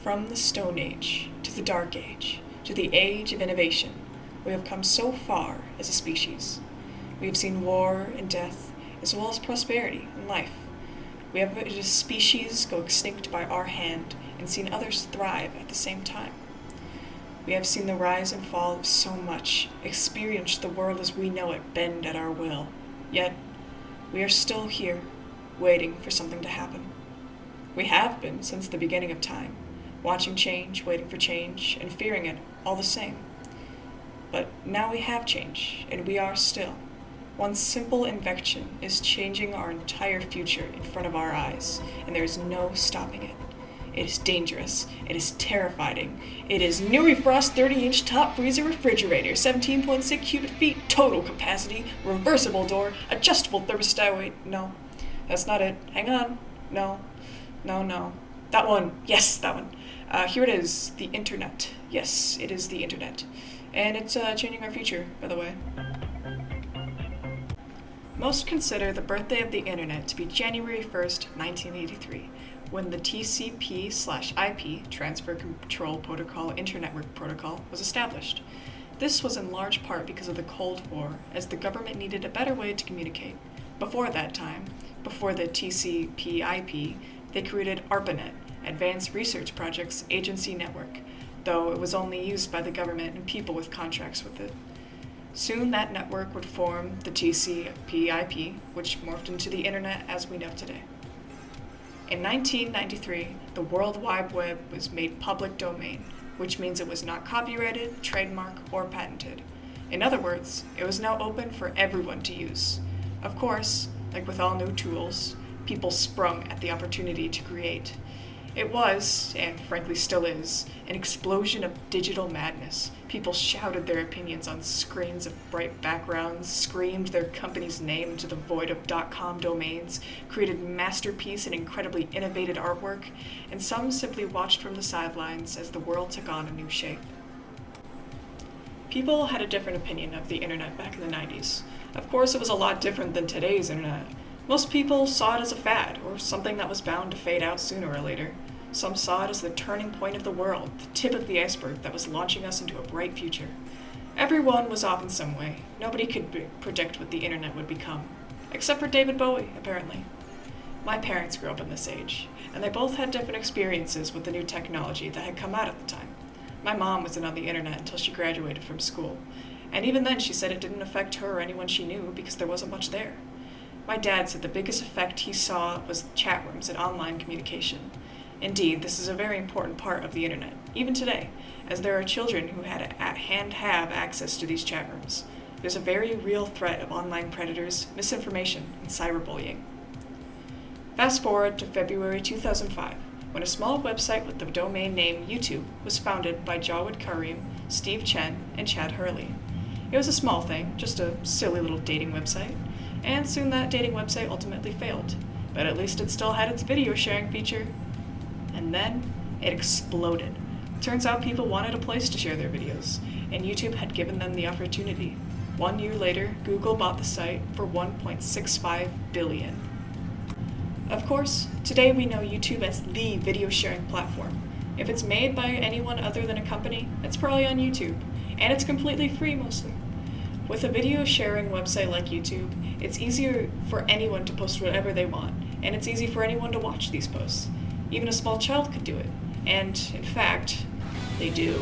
From the Stone Age to the Dark Age to the Age of Innovation, we have come so far as a species. We have seen war and death, as well as prosperity and life. We have as a species go extinct by our hand and seen others thrive at the same time. We have seen the rise and fall of so much, experienced the world as we know it bend at our will. Yet, we are still here, waiting for something to happen. We have been since the beginning of time, watching change, waiting for change, and fearing it all the same. But now we have change, and we are still. One simple invention is changing our entire future in front of our eyes, and there is no stopping it. It is dangerous. It is terrifying. It is new refrost 30-inch top freezer refrigerator, 17.6 cubic feet total capacity, reversible door, adjustable thermostat. Wait, no, that's not it. Hang on. No. That one. Yes, that one. Here it is, the internet. Yes, it is the internet. And it's changing our future, by the way. Most consider the birthday of the internet to be January 1st, 1983, when the TCP/IP, Transfer Control Protocol Internetwork Protocol, was established. This was in large part because of the Cold War, as the government needed a better way to communicate. Before that time, before the TCP/IP, they created ARPANET, Advanced Research Projects Agency Network, though it was only used by the government and people with contracts with it. Soon that network would form the TCP/IP, which morphed into the internet as we know today. In 1993, the World Wide Web was made public domain, which means it was not copyrighted, trademarked, or patented. In other words, it was now open for everyone to use. Of course, like with all new tools, people sprung at the opportunity to create. It was, and frankly still is, an explosion of digital madness. People shouted their opinions on screens of bright backgrounds, screamed their company's name into the void of .com domains, created masterpiece and incredibly innovative artwork, and some simply watched from the sidelines as the world took on a new shape. People had a different opinion of the internet back in the 90s. Of course, it was a lot different than today's internet. Most people saw it as a fad, or something that was bound to fade out sooner or later. Some saw it as the turning point of the world, the tip of the iceberg that was launching us into a bright future. Everyone was off in some way. Nobody could predict what the internet would become. Except for David Bowie, apparently. My parents grew up in this age, and they both had different experiences with the new technology that had come out at the time. My mom wasn't on the internet until she graduated from school, and even then she said it didn't affect her or anyone she knew because there wasn't much there. My dad said the biggest effect he saw was chat rooms and online communication. Indeed, this is a very important part of the internet, even today, as there are children who have access to these chat rooms. There's a very real threat of online predators, misinformation, and cyberbullying. Fast forward to February 2005, when a small website with the domain name YouTube was founded by Jawed Karim, Steve Chen, and Chad Hurley. It was a small thing, just a silly little dating website, and soon that dating website ultimately failed, but at least it still had its video sharing feature. And then it exploded. Turns out people wanted a place to share their videos, and YouTube had given them the opportunity. 1 year later, Google bought the site for $1.65 billion. Of course, today we know YouTube as the video sharing platform. If it's made by anyone other than a company, it's probably on YouTube, and it's completely free mostly. With a video sharing website like YouTube, it's easier for anyone to post whatever they want, and it's easy for anyone to watch these posts. Even a small child could do it, and in fact, they do.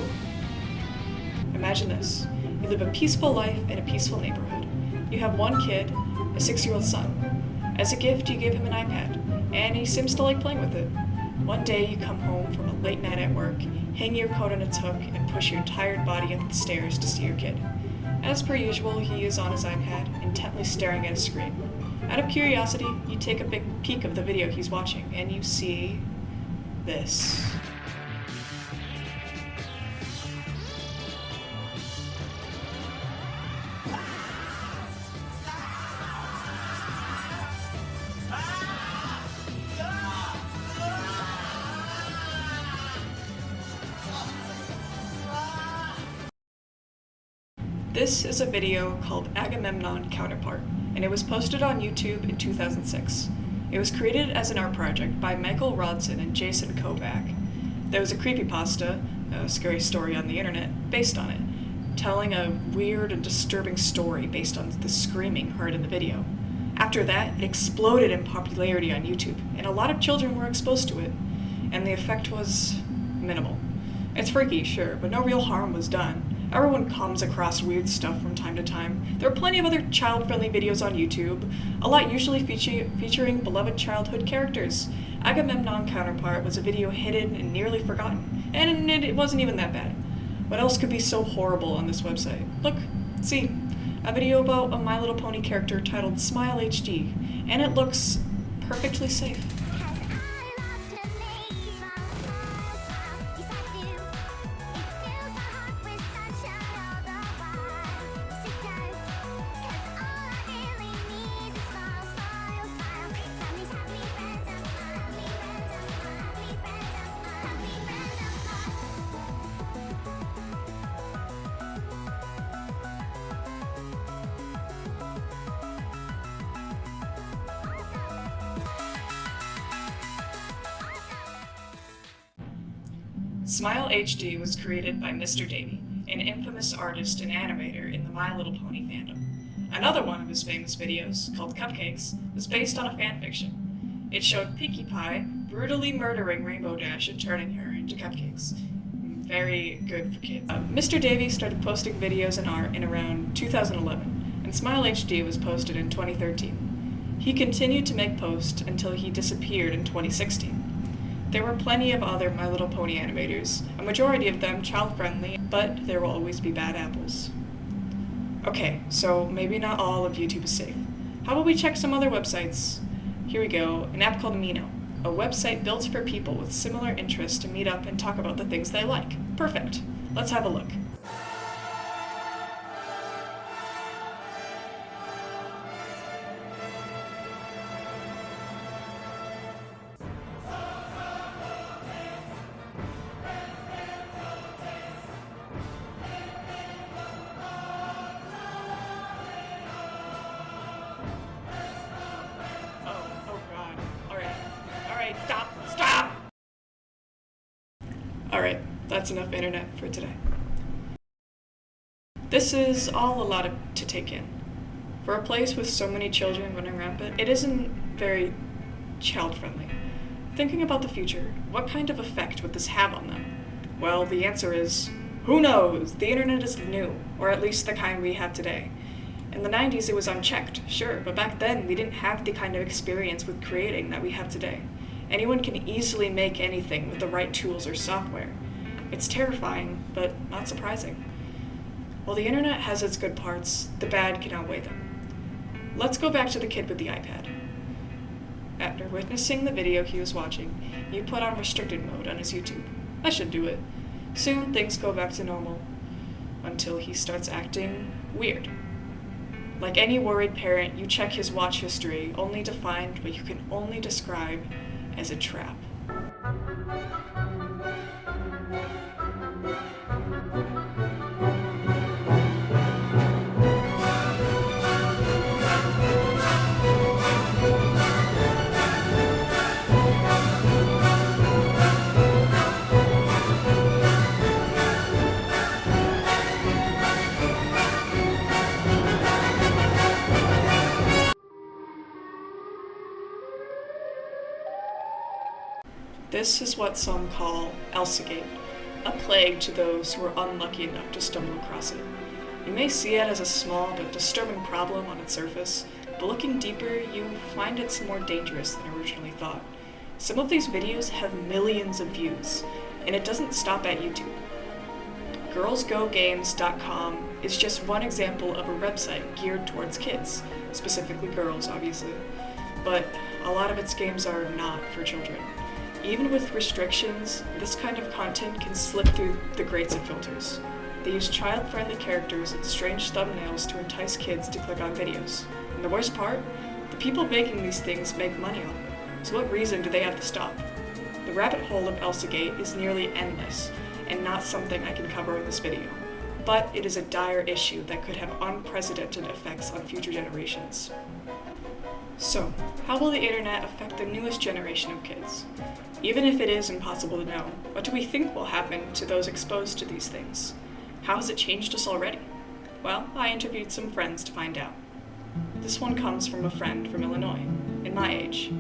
Imagine this. You live a peaceful life in a peaceful neighborhood. You have one kid, a 6-year-old son. As a gift, you give him an iPad, and he seems to like playing with it. One day, you come home from a late night at work, hang your coat on its hook, and push your tired body up the stairs to see your kid. As per usual, he is on his iPad, intently staring at a screen. Out of curiosity, you take a big peek of the video he's watching, and you see this. This is a video called Agamemnon Counterpart, and it was posted on YouTube in 2006. It was created as an art project by Michael Rodson and Jason Kovac. There was a creepypasta, a scary story on the internet, based on it, telling a weird and disturbing story based on the screaming heard in the video. After that, it exploded in popularity on YouTube, and a lot of children were exposed to it, and the effect was minimal. It's freaky, sure, but no real harm was done. Everyone comes across weird stuff from time to time. There are plenty of other child-friendly videos on YouTube, a lot usually featuring beloved childhood characters. Agamemnon Counterpart was a video hidden and nearly forgotten, and it wasn't even that bad. What else could be so horrible on this website? Look, see, a video about a My Little Pony character titled Smile HD, and it looks perfectly safe. Smile HD was created by Mr. Davy, an infamous artist and animator in the My Little Pony fandom. Another one of his famous videos, called Cupcakes, was based on a fanfiction. It showed Pinkie Pie brutally murdering Rainbow Dash and turning her into cupcakes. Very good for kids. Mr. Davy started posting videos and art in around 2011, and Smile HD was posted in 2013. He continued to make posts until he disappeared in 2016. There were plenty of other My Little Pony animators, a majority of them child-friendly, but there will always be bad apples. Okay, so maybe not all of YouTube is safe. How about we check some other websites? Here we go, an app called Mino, a website built for people with similar interests to meet up and talk about the things they like. Perfect. Let's have a look. Stop! Alright, that's enough internet for today. This is all a lot to take in. For a place with so many children running rampant, it isn't very child-friendly. Thinking about the future, what kind of effect would this have on them? Well, the answer is, who knows? The internet is new, or at least the kind we have today. In the 90s it was unchecked, sure, but back then we didn't have the kind of experience with creating that we have today. Anyone can easily make anything with the right tools or software. It's terrifying, but not surprising. While the internet has its good parts, the bad can outweigh them. Let's go back to the kid with the iPad. After witnessing the video he was watching, he put on restricted mode on his YouTube. That should do it. Soon things go back to normal, until he starts acting weird. Like any worried parent, you check his watch history only to find what you can only describe as a trap. This is what some call Elsagate, a plague to those who are unlucky enough to stumble across it. You may see it as a small but disturbing problem on its surface, but looking deeper, you find it's more dangerous than originally thought. Some of these videos have millions of views, and it doesn't stop at YouTube. GirlsGoGames.com is just one example of a website geared towards kids, specifically girls, obviously, but a lot of its games are not for children. Even with restrictions, this kind of content can slip through the grates of filters. They use child-friendly characters and strange thumbnails to entice kids to click on videos. And the worst part? The people making these things make money on them. So what reason do they have to stop? The rabbit hole of Elsagate is nearly endless, and not something I can cover in this video. But it is a dire issue that could have unprecedented effects on future generations. So, how will the internet affect the newest generation of kids? Even if it is impossible to know, what do we think will happen to those exposed to these things? How has it changed us already? Well, I interviewed some friends to find out. This one comes from a friend from Illinois, in my age.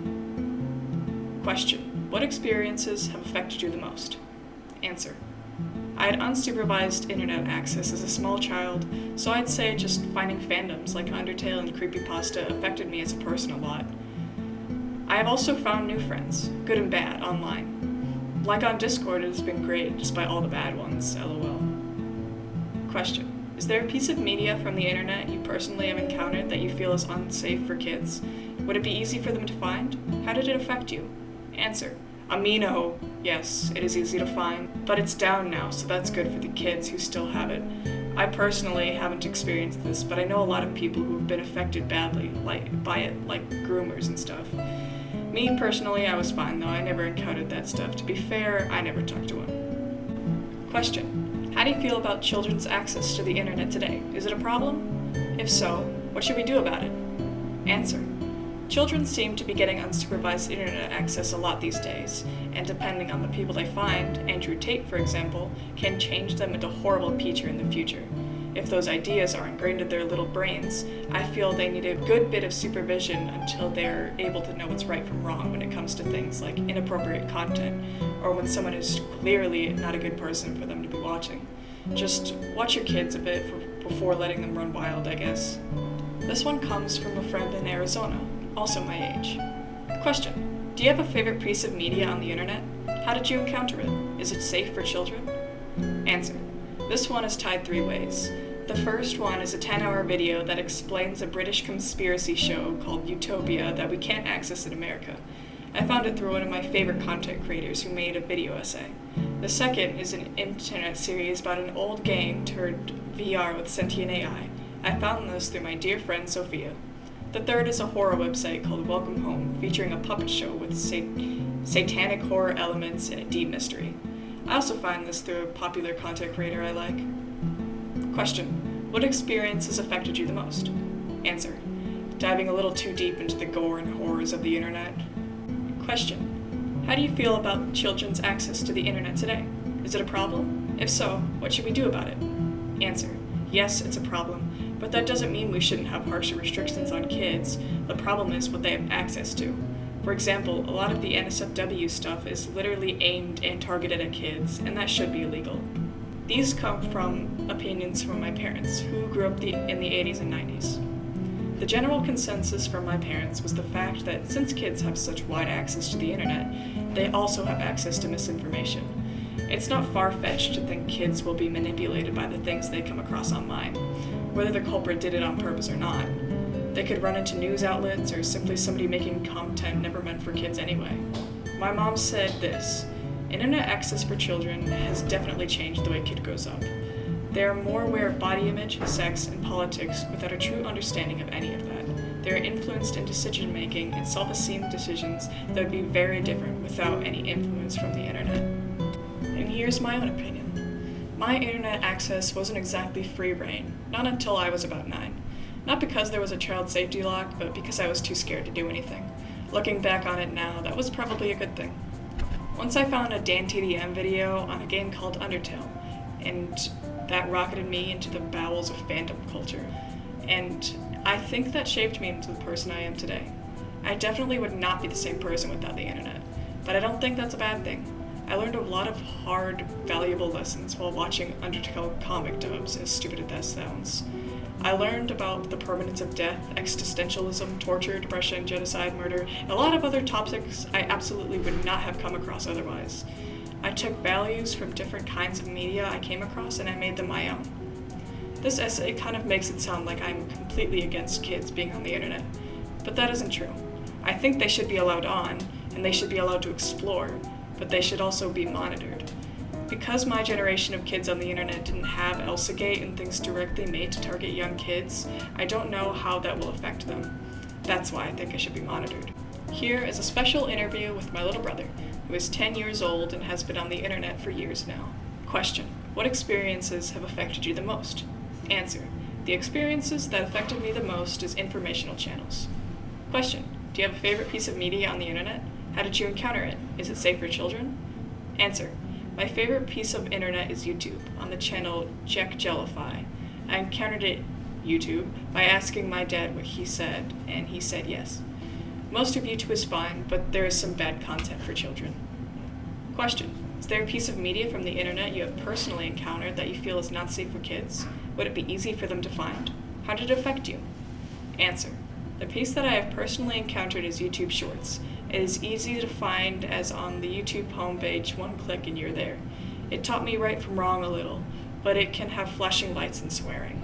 Question: what experiences have affected you the most? Answer: I had unsupervised internet access as a small child, so I'd say just finding fandoms like Undertale and creepypasta affected me as a person a lot. I have also found new friends, good and bad, online. Like on Discord, it has been great, despite all the bad ones, lol. Question: is there a piece of media from the internet you personally have encountered that you feel is unsafe for kids? Would it be easy for them to find? How did it affect you? Answer: Amino. Yes, it is easy to find, but it's down now, so that's good for the kids who still have it. I personally haven't experienced this, but I know a lot of people who have been affected badly by it, like groomers and stuff. Me, personally, I was fine though. I never encountered that stuff. To be fair, I never talked to him. Question: how do you feel about children's access to the internet today? Is it a problem? If so, what should we do about it? Answer: children seem to be getting unsupervised internet access a lot these days, and depending on the people they find, Andrew Tate, for example, can change them into horrible people in the future. If those ideas are ingrained in their little brains, I feel they need a good bit of supervision until they're able to know what's right from wrong when it comes to things like inappropriate content, or when someone is clearly not a good person for them to be watching. Just watch your kids a bit before letting them run wild, I guess. This one comes from a friend in Arizona, also my age. Question: do you have a favorite piece of media on the internet? How did you encounter it? Is it safe for children? Answer: this one is tied 3 ways. The first one is a 10-hour video that explains a British conspiracy show called Utopia that we can't access in America. I found it through one of my favorite content creators who made a video essay. The second is an internet series about an old game turned VR with sentient AI. I found this through my dear friend Sophia. The third is a horror website called Welcome Home, featuring a puppet show with satanic horror elements and a deep mystery. I also find this through a popular content creator I like. Question: what experience has affected you the most? Answer: diving a little too deep into the gore and horrors of the internet. Question: how do you feel about children's access to the internet today? Is it a problem? If so, what should we do about it? Answer: yes, it's a problem, but that doesn't mean we shouldn't have harsher restrictions on kids. The problem is what they have access to. For example, a lot of the NSFW stuff is literally aimed and targeted at kids, and that should be illegal. These come from opinions from my parents, who grew up in the 80s and 90s. The general consensus from my parents was the fact that since kids have such wide access to the internet, they also have access to misinformation. It's not far-fetched to think kids will be manipulated by the things they come across online, whether the culprit did it on purpose or not. They could run into news outlets or simply somebody making content never meant for kids anyway. My mom said this: internet access for children has definitely changed the way kids grows up. They are more aware of body image, sex, and politics without a true understanding of any of that. They are influenced in decision-making and self-esteem decisions that would be very different without any influence from the internet. And here's my own opinion. My internet access wasn't exactly free reign, not until I was about 9. Not because there was a child safety lock, but because I was too scared to do anything. Looking back on it now, that was probably a good thing. Once I found a DanTDM video on a game called Undertale, and that rocketed me into the bowels of fandom culture. And I think that shaped me into the person I am today. I definitely would not be the same person without the internet, but I don't think that's a bad thing. I learned a lot of hard, valuable lessons while watching Undertale comic dubs, as stupid as that sounds. I learned about the permanence of death, existentialism, torture, depression, genocide, murder, and a lot of other topics I absolutely would not have come across otherwise. I took values from different kinds of media I came across and I made them my own. This essay kind of makes it sound like I'm completely against kids being on the internet, but that isn't true. I think they should be allowed on, and they should be allowed to explore, but they should also be monitored. Because my generation of kids on the internet didn't have ElsaGate and things directly made to target young kids, I don't know how that will affect them. That's why I think I should be monitored. Here is a special interview with my little brother, who is 10 years old and has been on the internet for years now. Question: what experiences have affected you the most? Answer: the experiences that affected me the most is informational channels. Question: do you have a favorite piece of media on the internet? How did you encounter it? Is it safe for children? Answer. My favorite piece of internet is YouTube, on the channel Jolyne. I encountered it, YouTube, by asking my dad what he said, and he said yes. Most of YouTube is fine, but there is some bad content for children. Question. Is there a piece of media from the internet you have personally encountered that you feel is not safe for kids? Would it be easy for them to find? How did it affect you? Answer. The piece that I have personally encountered is YouTube Shorts. It is easy to find as on the YouTube homepage, one click and you're there. It taught me right from wrong a little, but it can have flashing lights and swearing.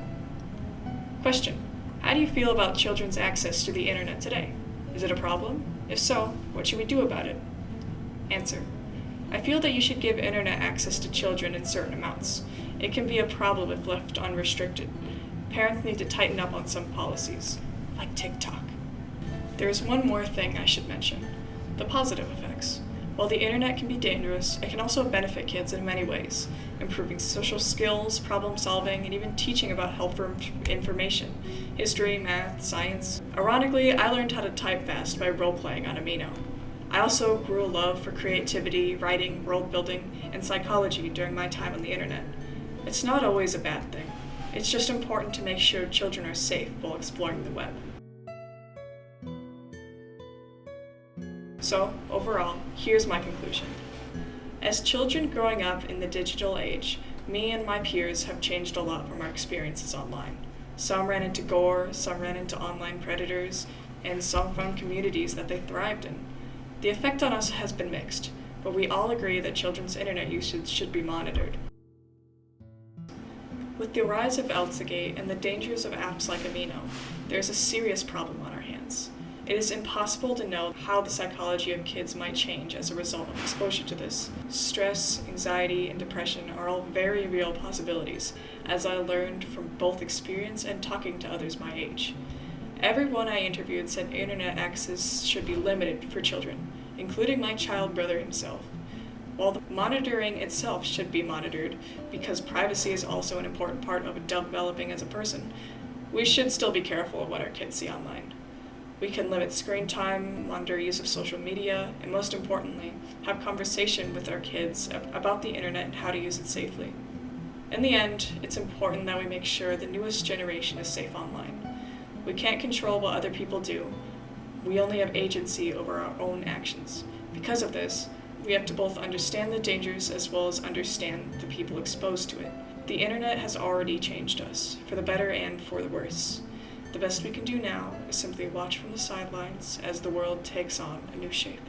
Question. How do you feel about children's access to the internet today? Is it a problem? If so, what should we do about it? Answer. I feel that you should give internet access to children in certain amounts. It can be a problem if left unrestricted. Parents need to tighten up on some policies, like TikTok. There is one more thing I should mention, the positive effects. While the internet can be dangerous, it can also benefit kids in many ways, improving social skills, problem solving, and even teaching about helpful information, history, math, science. Ironically, I learned how to type fast by role-playing on Amino. I also grew a love for creativity, writing, world building, and psychology during my time on the internet. It's not always a bad thing. It's just important to make sure children are safe while exploring the web. So, overall, here's my conclusion. As children growing up in the digital age, me and my peers have changed a lot from our experiences online. Some ran into gore, some ran into online predators, and some found communities that they thrived in. The effect on us has been mixed, but we all agree that children's internet usage should be monitored. With the rise of Eltsagate and the dangers of apps like Amino, there is a serious problem on our hands. It is impossible to know how the psychology of kids might change as a result of exposure to this. Stress, anxiety, and depression are all very real possibilities, as I learned from both experience and talking to others my age. Everyone I interviewed said internet access should be limited for children, including my child brother himself. While the monitoring itself should be monitored, because privacy is also an important part of developing as a person, we should still be careful of what our kids see online. We can limit screen time, monitor use of social media, and most importantly, have conversation with our kids about the internet and how to use it safely. In the end, it's important that we make sure the newest generation is safe online. We can't control what other people do. We only have agency over our own actions. Because of this, we have to both understand the dangers as well as understand the people exposed to it. The internet has already changed us, for the better and for the worse. The best we can do now is simply watch from the sidelines as the world takes on a new shape.